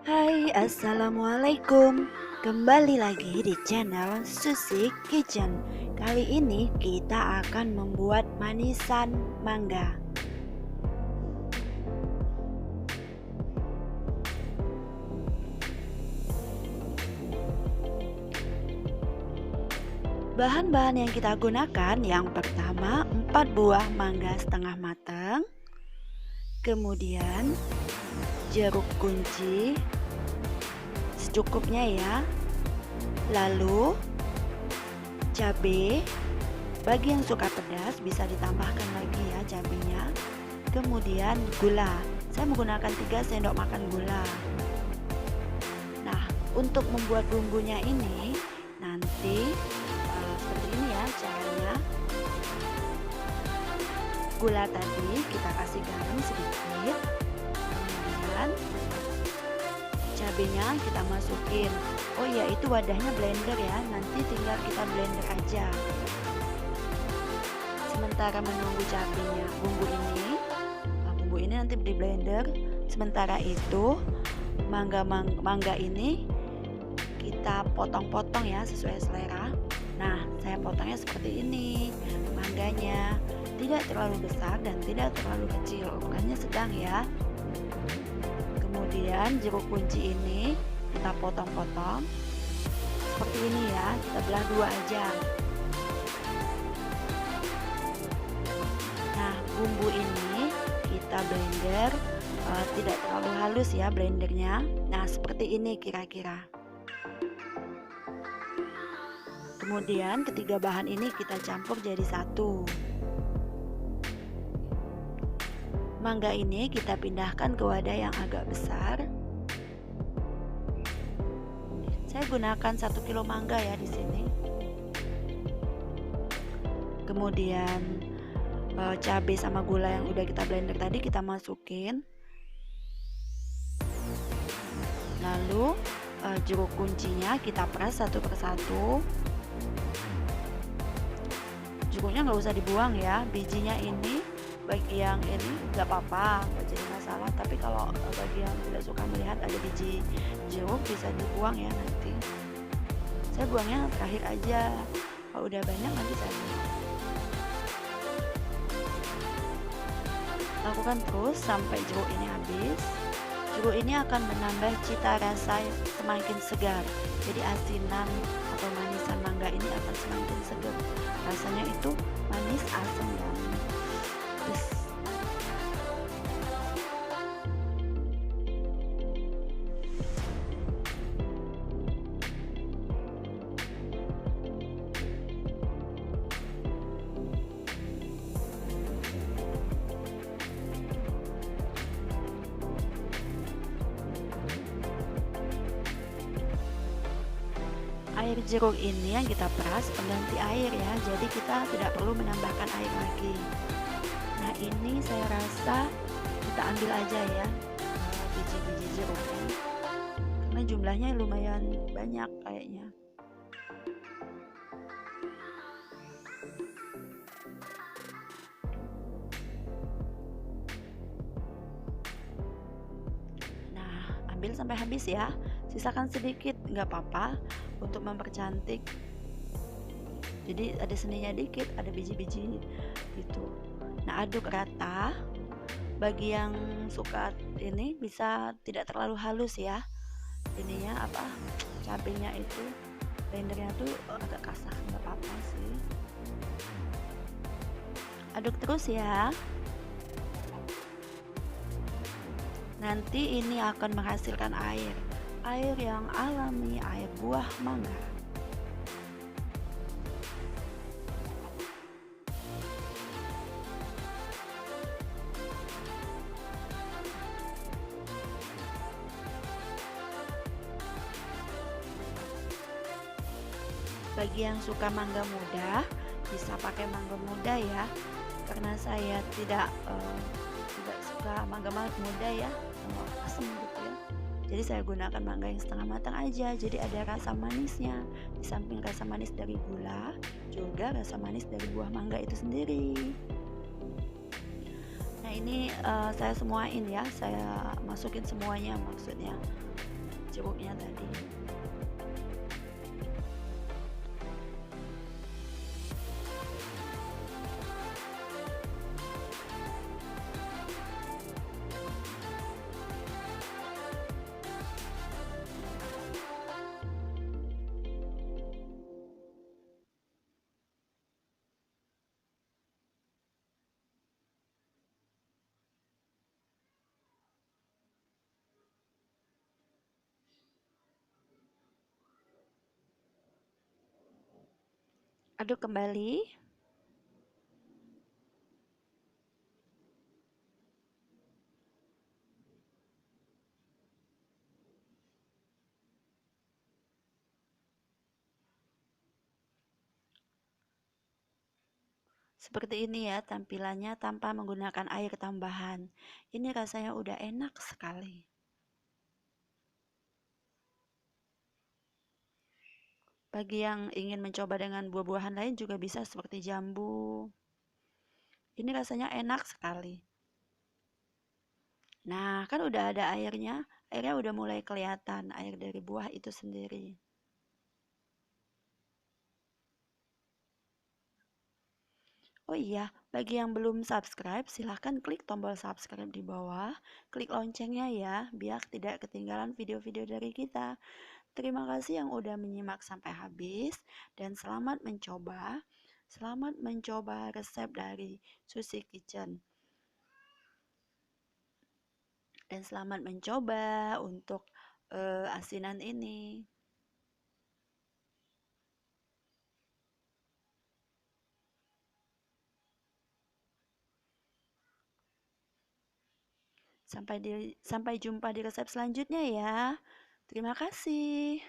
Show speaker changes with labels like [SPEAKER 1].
[SPEAKER 1] Hai, assalamualaikum. Kembali lagi di channel Susi Kitchen. Kali ini kita akan membuat manisan mangga. Bahan-bahan yang kita gunakan, yang pertama 4 buah mangga setengah matang, kemudian jeruk kunci secukupnya ya, lalu cabai, bagi yang suka pedas bisa ditambahkan lagi ya cabenya, kemudian gula, saya menggunakan 3 sendok makan gula. Nah, untuk membuat bumbunya ini nanti seperti ini ya caranya. Gula tadi kita kasih garam sedikit, kemudian cabenya kita masukin. Oh iya, itu wadahnya blender ya, nanti tinggal kita blender aja. Sementara menunggu cabenya, bumbu ini nanti di blender. Sementara itu mangga ini kita potong-potong ya sesuai selera. Nah, saya potongnya seperti ini mangganya, tidak terlalu besar dan tidak terlalu kecil, ukurannya sedang ya. Kemudian jeruk kunci ini kita potong-potong seperti ini ya, kita belah dua aja. Nah, bumbu ini kita blender, tidak terlalu halus ya blendernya. Nah, seperti ini kira-kira. Kemudian ketiga bahan ini kita campur jadi satu. Mangga ini kita pindahkan ke wadah yang agak besar. Saya gunakan 1 kilo mangga ya di sini. Kemudian cabai sama gula yang udah kita blender tadi kita masukin. Lalu jeruk kuncinya kita peras satu persatu. Jeruknya nggak usah dibuang ya, bijinya ini bagi yang ini nggak apa-apa, nggak jadi masalah. Tapi kalau bagi yang tidak suka melihat ada biji jeruk bisa dibuang ya nanti. Saya buangnya terakhir aja, kalau udah banyak nanti saya buang. Lakukan terus sampai jeruk ini habis. Jeruk ini akan menambah cita rasa semakin segar. Jadi asinan atau manisan mangga ini akan semakin segar. Rasanya itu manis, asam dan pedas. Air jeruk ini yang kita peras pengganti air ya, jadi kita tidak perlu menambahkan air lagi. Nah, ini saya rasa kita ambil aja ya biji-biji jeruknya, karena jumlahnya lumayan banyak kayaknya. Nah, ambil sampai habis ya, sisakan sedikit nggak apa-apa untuk mempercantik. Jadi ada seninya dikit, ada biji-biji gitu. Nah, aduk rata. Bagi yang suka ini bisa tidak terlalu halus ya, ininya apa, cabenya itu, blendernya tuh agak kasar, nggak apa-apa sih. Aduk terus ya. Nanti ini akan menghasilkan air yang alami, air buah mangga. Bagi yang suka mangga muda bisa pakai mangga muda ya, karena saya tidak suka mangga muda ya, asam gitu ya. Jadi saya gunakan mangga yang setengah matang aja, jadi ada rasa manisnya. Di samping rasa manis dari gula, juga rasa manis dari buah mangga itu sendiri. Nah, ini saya semuain ya, saya masukin semuanya maksudnya. jeruknya tadi. Aduk kembali. Seperti ini ya tampilannya tanpa menggunakan air tambahan. Ini rasanya udah enak sekali. Bagi yang ingin mencoba dengan buah-buahan lain juga bisa seperti jambu. Ini rasanya enak sekali. Nah, kan udah ada airnya. Airnya udah mulai kelihatan, air dari buah itu sendiri. Oh iya, bagi yang belum subscribe, silahkan klik tombol subscribe di bawah. Klik loncengnya ya, biar tidak ketinggalan video-video dari kita. Terima kasih yang udah menyimak sampai habis, dan selamat mencoba. Selamat mencoba resep dari Sushi Kitchen. Dan selamat mencoba untuk asinan ini. Sampai jumpa di resep selanjutnya ya. Terima kasih.